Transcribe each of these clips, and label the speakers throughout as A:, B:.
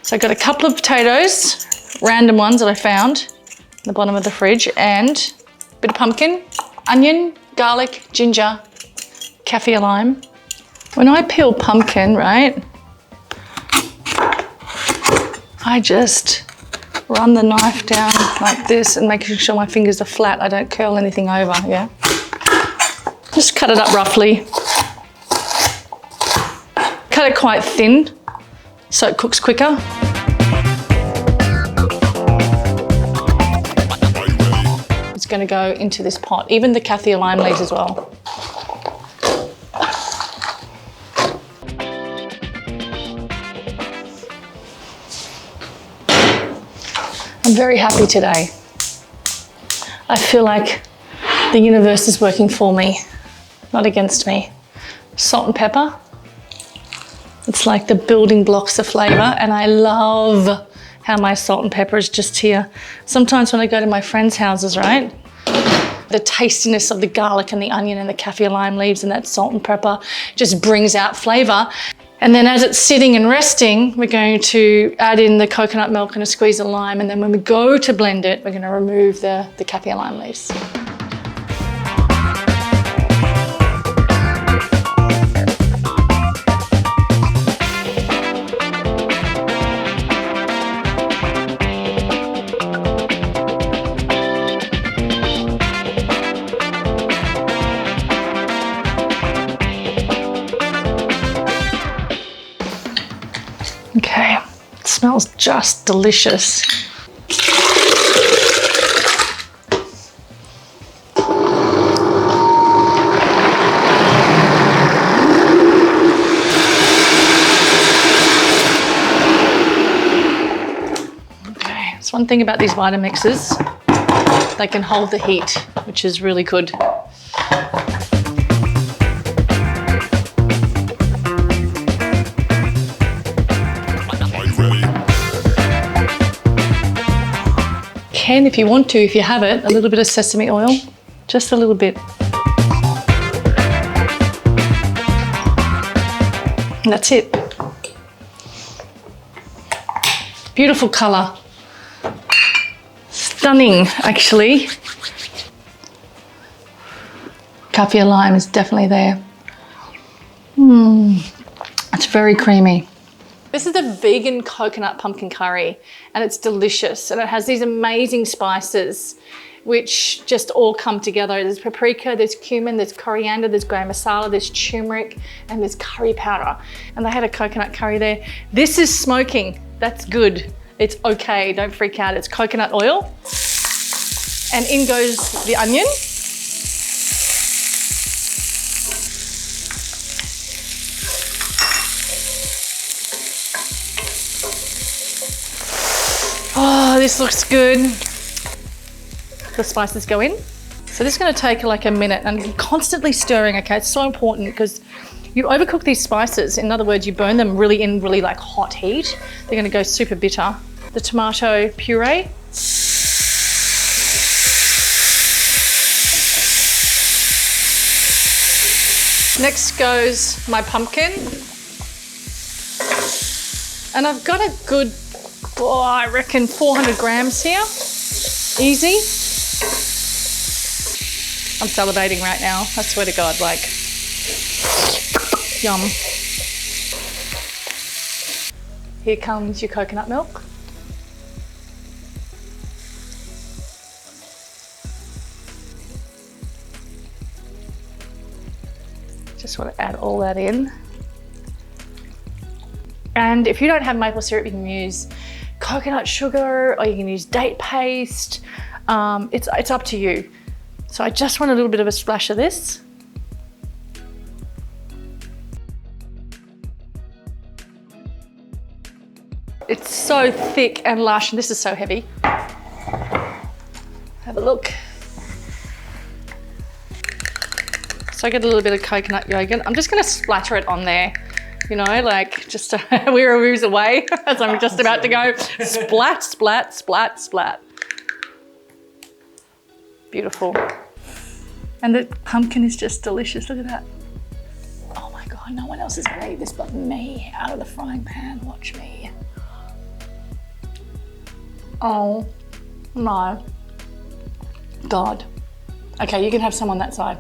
A: So I got a couple of potatoes, random ones that I found in the bottom of the fridge, and a bit of pumpkin, onion, garlic, ginger, kaffir lime. When I peel pumpkin, right, I just run the knife down like this and making sure my fingers are flat. I don't curl anything over, yeah? Just cut it up roughly. Cut it quite thin so it cooks quicker. It's going to go into this pot, even the kaffir lime leaves as well. I'm very happy today. I feel like the universe is working for me, not against me. Salt and pepper. It's like the building blocks of flavour, and I love how my salt and pepper is just here. Sometimes when I go to my friends' houses, right, the tastiness of the garlic and the onion and the kaffir lime leaves and that salt and pepper just brings out flavour. And then as it's sitting and resting, we're going to add in the coconut milk and a squeeze of lime. And then when we go to blend it, we're going to remove the kaffir lime leaves. Okay, it smells just delicious. Okay, it's one thing about these Vitamixes, they can hold the heat, which is really good. Can, if you want to, if you have it, a little bit of sesame oil, just a little bit. And that's it. Beautiful colour. Stunning, actually. Kaffir lime is definitely there. It's very creamy. This is the vegan coconut pumpkin curry, and it's delicious, and it has these amazing spices which just all come together. There's paprika, there's cumin, there's coriander, there's garam masala, there's turmeric, and there's curry powder. And they had a coconut curry there. This is smoking. That's good. It's okay. Don't freak out. It's coconut oil. And in goes the onion. Oh, this looks good. The spices go in. So this is going to take like a minute, and constantly stirring, okay? It's so important because you overcook these spices. In other words, you burn them really in really like hot heat. They're going to go super bitter. The tomato puree. Next goes my pumpkin. And I've got a good, I reckon 400 grams here. Easy. I'm salivating right now. I swear to God, like, yum. Here comes your coconut milk. Just want to add all that in. And if you don't have maple syrup, you can use coconut sugar, or you can use date paste. It's up to you. So I just want a little bit of a splash of this. It's so thick and lush, and this is so heavy. Have a look. So I get a little bit of coconut yogurt. I'm just gonna splatter it on there, you know, like just we're a moves away as I'm just about to go. Splat, splat, splat, splat. Beautiful. And the pumpkin is just delicious, look at that. Oh my God, no one else is gonna eat this but me, out of the frying pan, watch me. Oh my God. Okay, you can have some on that side.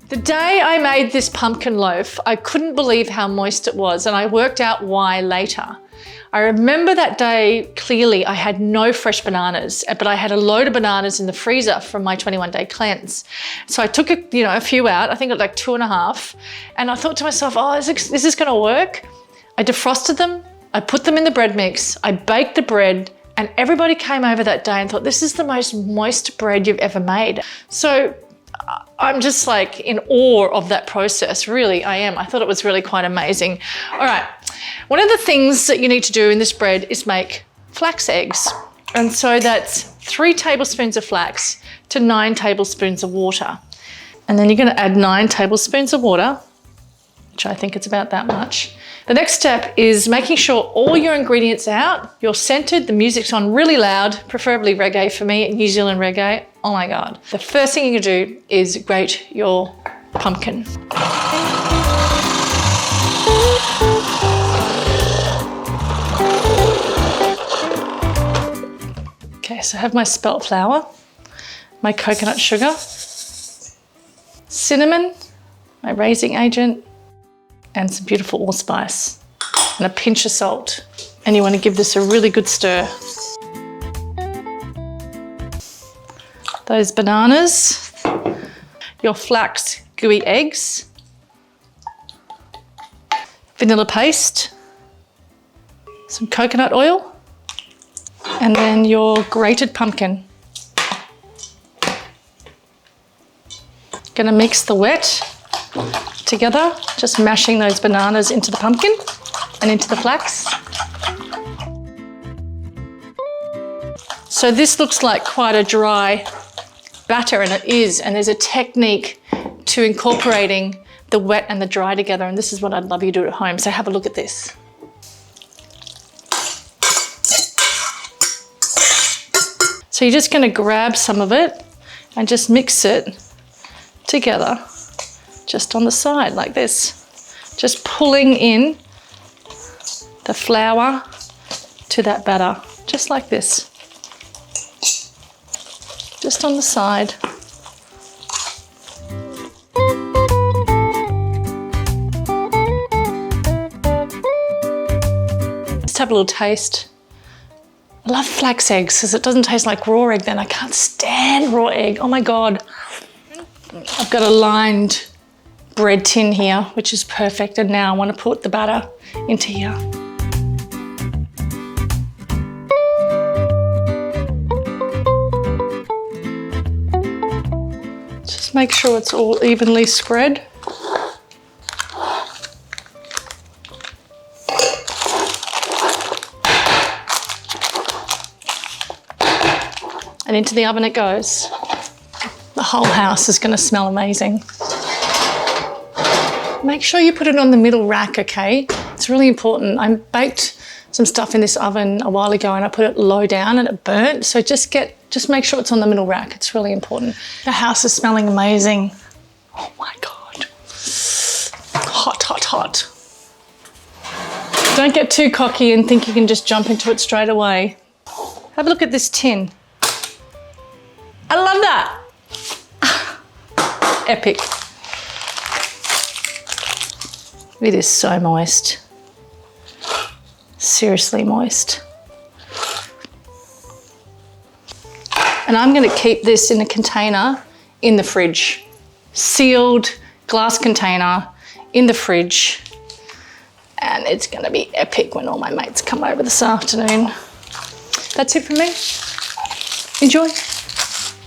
A: The day I made this pumpkin loaf, I couldn't believe how moist it was, and I worked out why later. I remember that day clearly. I had no fresh bananas, but I had a load of bananas in the freezer from my 21-day cleanse. So I took a few out, I think like 2.5, and I thought to myself, oh, is this gonna work? I defrosted them, I put them in the bread mix, I baked the bread, and everybody came over that day and thought, this is the most moist bread you've ever made. So I'm just like in awe of that process, really, I am. I thought it was really quite amazing. All right, one of the things that you need to do in this bread is make flax eggs. And so that's 3 tablespoons of flax to 9 tablespoons of water. And then you're gonna add 9 tablespoons of water, which I think it's about that much. The next step is making sure all your ingredients are out, you're centered, the music's on really loud, preferably reggae for me, New Zealand reggae. Oh my God. The first thing you can do is grate your pumpkin. Okay, so I have my spelt flour, my coconut sugar, cinnamon, my raising agent, and some beautiful allspice, and a pinch of salt. And you want to give this a really good stir. Those bananas, your flax gooey eggs, vanilla paste, some coconut oil, and then your grated pumpkin. Gonna mix the wet together, just mashing those bananas into the pumpkin and into the flax. So this looks like quite a dry batter, and it is, and there's a technique to incorporating the wet and the dry together, and this is what I'd love you to do at home. So have a look at this. So you're just gonna grab some of it and just mix it together, just on the side like this. Just pulling in the flour to that batter, just like this. Just on the side. Just have a little taste. I love flax eggs because it doesn't taste like raw egg then. I can't stand raw egg. Oh my God. I've got a lined bread tin here, which is perfect. And now I want to put the batter into here. Just make sure it's all evenly spread. And into the oven it goes. The whole house is going to smell amazing. Make sure you put it on the middle rack, okay? It's really important. I baked some stuff in this oven a while ago and I put it low down and it burnt. So just make sure it's on the middle rack. It's really important. The house is smelling amazing. Oh my God. Hot, hot, hot. Don't get too cocky and think you can just jump into it straight away. Have a look at this tin. I love that. Epic. It is so moist. Seriously moist. And I'm going to keep this in a container in the fridge. Sealed glass container in the fridge. And it's going to be epic when all my mates come over this afternoon. That's it from me. Enjoy.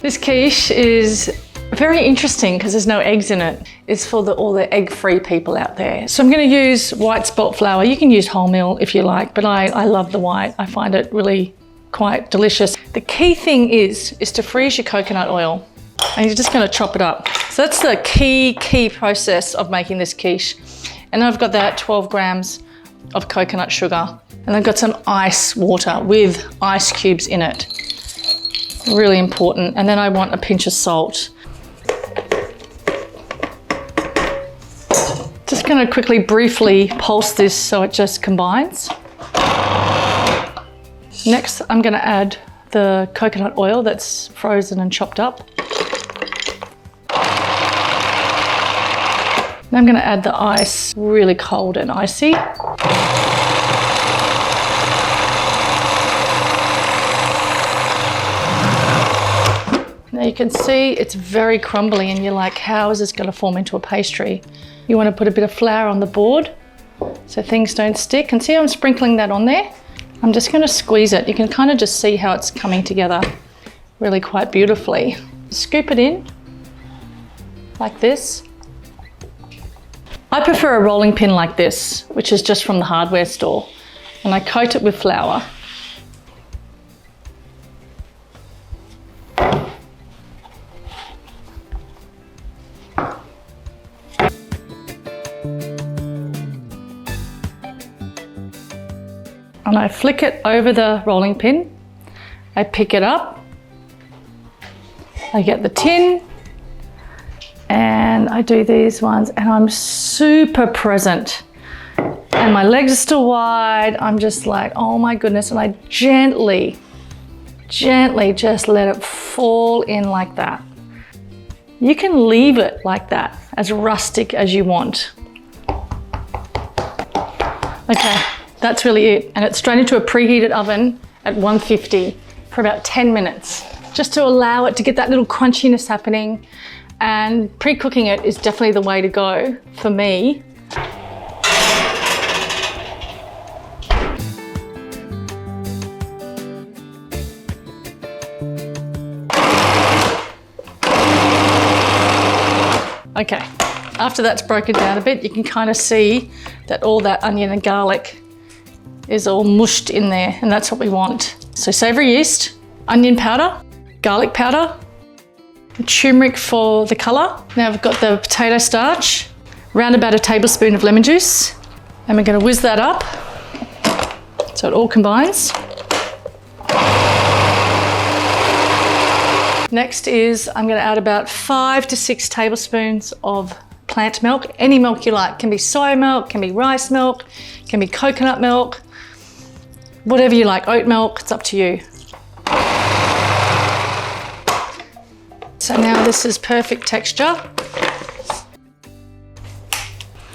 A: This quiche is very interesting because there's no eggs in it. It's for all the egg-free people out there. So I'm going to use white spelt flour. You can use wholemeal if you like, but I love the white. I find it really quite delicious. The key thing is to freeze your coconut oil, and you're just going to chop it up. So that's the key process of making this quiche. And I've got that 12 grams of coconut sugar, and I've got some ice water with ice cubes in it. Really important. And then I want a pinch of salt. Just going to quickly, briefly pulse this so it just combines. Next, I'm gonna add the coconut oil that's frozen and chopped up. Now I'm gonna add the ice, really cold and icy. Now you can see it's very crumbly and you're like, how is this gonna form into a pastry? You wanna put a bit of flour on the board so things don't stick. And see I'm sprinkling that on there? I'm just gonna squeeze it. You can kind of just see how it's coming together really quite beautifully. Scoop it in like this. I prefer a rolling pin like this, which is just from the hardware store. And I coat it with flour. And I flick it over the rolling pin. I pick it up. I get the tin and I do these ones and I'm super present. And my legs are still wide. I'm just like, oh my goodness. And I gently just let it fall in like that. You can leave it like that, as rustic as you want. Okay. That's really it. And it's straight into a preheated oven at 150 for about 10 minutes, just to allow it to get that little crunchiness happening. And pre-cooking it is definitely the way to go for me. Okay, after that's broken down a bit, you can kind of see that all that onion and garlic is all mushed in there, and that's what we want. So savory yeast, onion powder, garlic powder, turmeric for the color. Now we've got the potato starch, round about a tablespoon of lemon juice, and we're gonna whiz that up so it all combines. Next is I'm gonna add about 5 to 6 tablespoons of plant milk, any milk you like. Can be soy milk, can be rice milk, can be coconut milk, whatever you like, oat milk, it's up to you. So now this is perfect texture.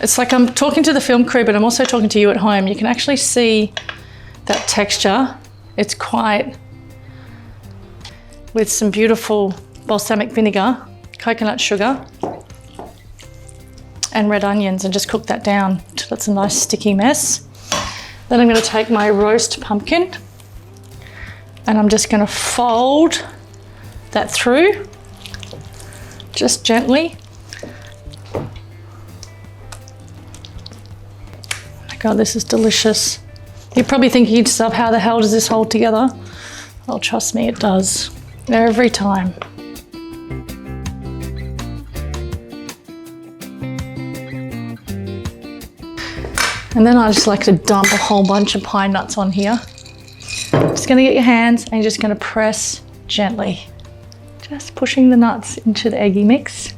A: It's like I'm talking to the film crew, but I'm also talking to you at home. You can actually see that texture. It's quite, with some beautiful balsamic vinegar, coconut sugar, and red onions, and just cook that down until it's a nice sticky mess. Then I'm going to take my roast pumpkin and I'm just going to fold that through, just gently. Oh my God, this is delicious. You're probably thinking to yourself, how the hell does this hold together? Well, trust me, it does. Every time. And then I just like to dump a whole bunch of pine nuts on here. Just gonna get your hands and you're just gonna press gently. Just pushing the nuts into the eggy mix.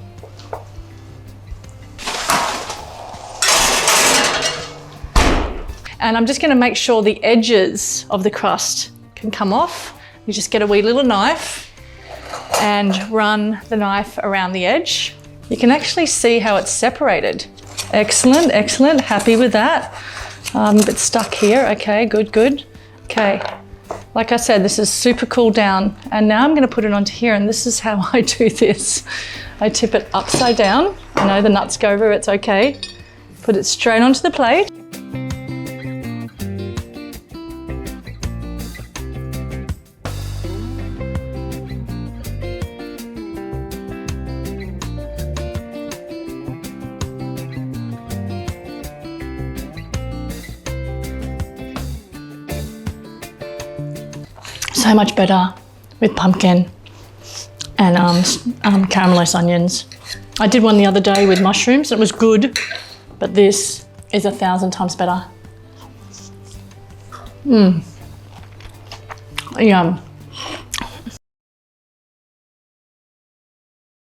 A: And I'm just gonna make sure the edges of the crust can come off. You just get a wee little knife and run the knife around the edge. You can actually see how it's separated. Excellent, excellent, happy with that. I'm a bit stuck here, okay, good, good. Okay, like I said, this is super cooled down, and now I'm gonna put it onto here, and this is how I do this. I tip it upside down. I know the nuts go over, it's okay. Put it straight onto the plate. So much better with pumpkin and caramelized onions. I did one the other day with mushrooms. It was good, but this is 1,000 times better. Yum.